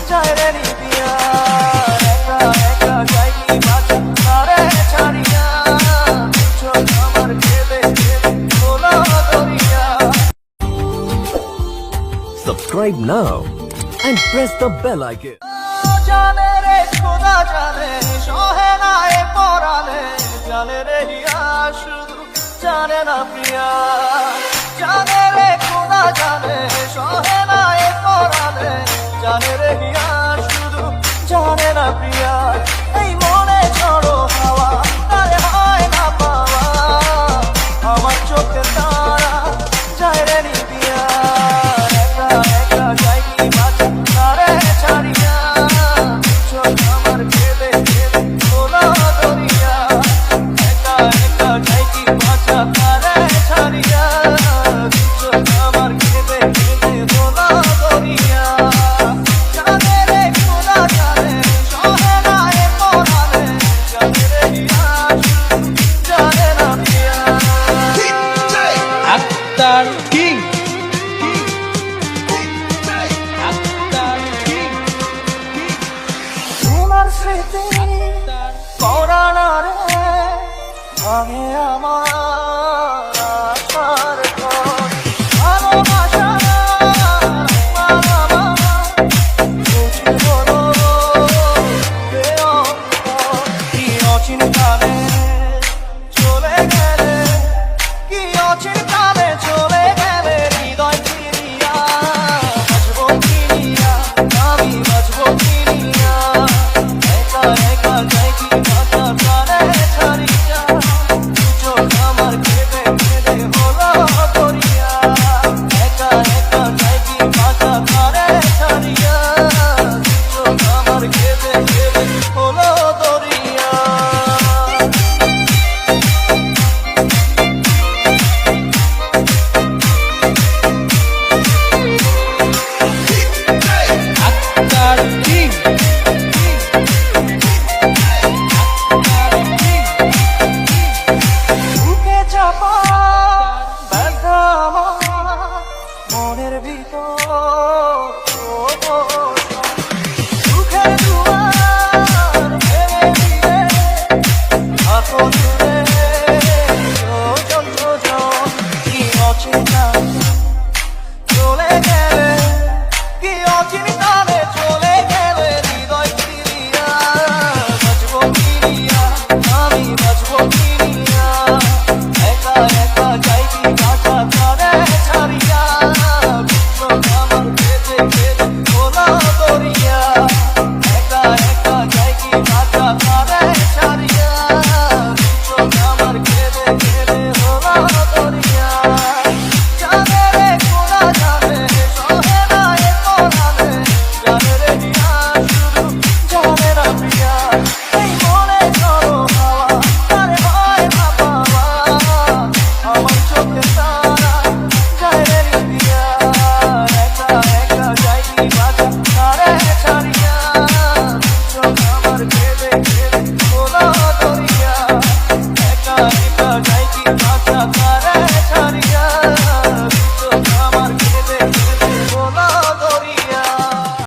যায় রে নিবিয়া একা একা যাই কি বাঁচা তারে ছাড়িয়া চোখ আমার কেঁদে কেঁদে খোলা দরিয়া। Subscribe now and press the bell icon. জানে রে খোদা জানে সহে না এ পরাণে জানে রে হিয়া শুধু জানে না প্রিয়া জানে রে খোদা জানে সহে না এ পরাণে জানে রে হিয়া শুধু জানে না প্রিয়া এই মনে ঝড়ো হাওয়া তারে হয় না পাওয়া আমার চোখে তারা যায় রে নিবিয়া একা একা যাই কি বাঁচা তারে ছাড়িয়া চোখ আমার কেঁদে কেঁদে খোলা দরিয়া একা একা যাই কি বাঁচা তারে ছাড়িয়া চোখ আমার কেঁদে কেঁদে খোলা দরিয়া জানে রে খোদা জানে সহে না এ পরাণে জানে রে হিয়া শুধু জানে না প্রিয়া। আক্তার কিং আক্তার কিং তোমার স্মৃতি করানা রে ভাঙে আমার